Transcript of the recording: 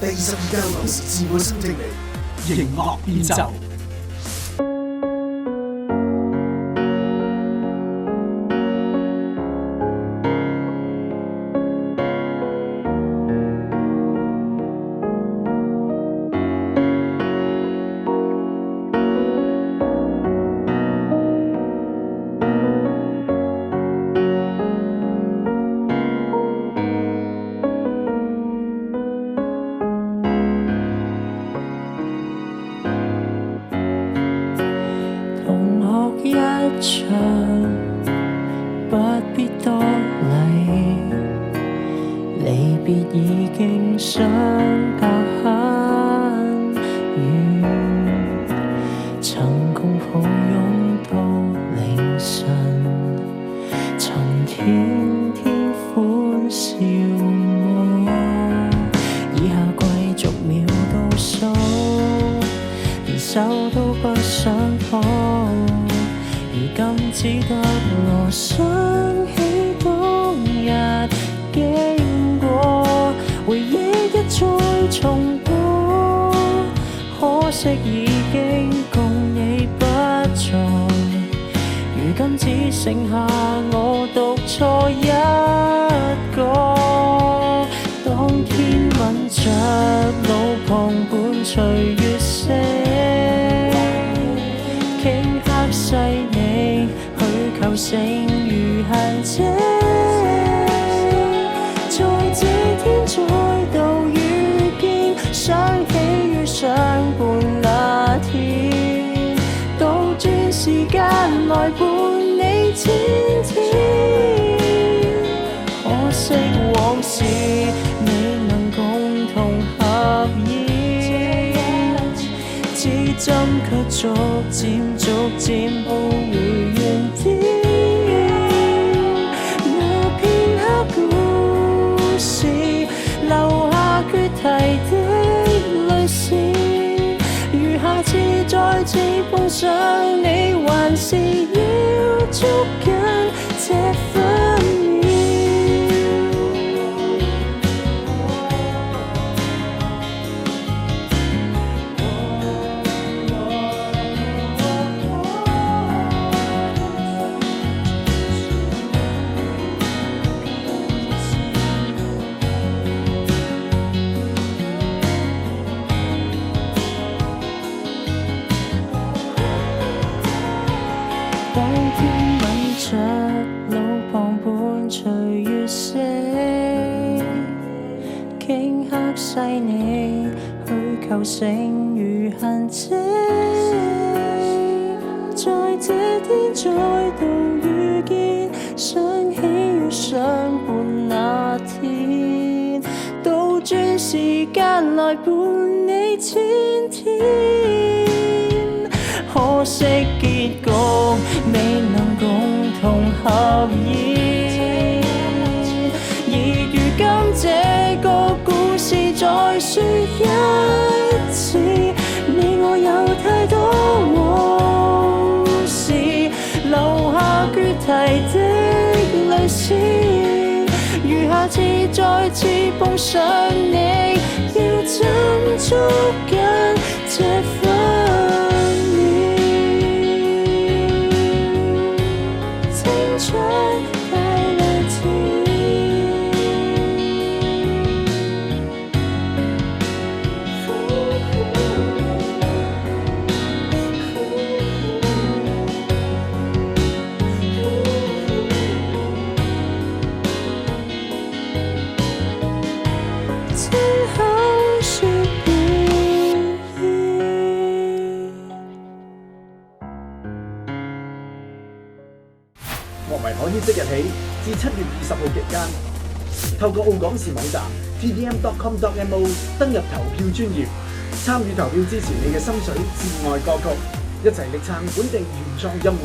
第22屆流時自我新正理，迎樂變奏。一場不必多禮，離別已經相隔很遠，曾共抱擁到凌晨，曾天天歡笑我，以下繼續秒倒數，連手都不想抱。如今只得我想起當日經過，回憶一再重播，可惜已經共你不在，如今只剩下我獨坐一個。當天吻着路旁伴隨月色，頃刻細膩去求成如痕跡，在這天再度遇見，想起於相伴那天，倒轉時間來伴你千天。可惜往事未能共同合演，至今卻逐漸步回原點。那片刻故事留下決堤的淚線，如下次再次碰上你，還是要捉緊這分秒。當天吻着路旁伴隨月色，頃刻細膩去求成如痕跡，在這天再度遇見，想起於相伴那天，倒轉時間來伴你千天。可惜結局未能共同合演，而如今這個故事再說一次，你我有太多往事，留下決堤的淚線，如下次再次碰上你，要怎捉緊這分青春帶淚甜。親口說別意。樂迷可於即日起至7月20號期間，透過澳港視網站 tdm.com.mo 登入投票專頁，參與投票支持你嘅心水至愛歌曲，一齊力撐本地原創音樂。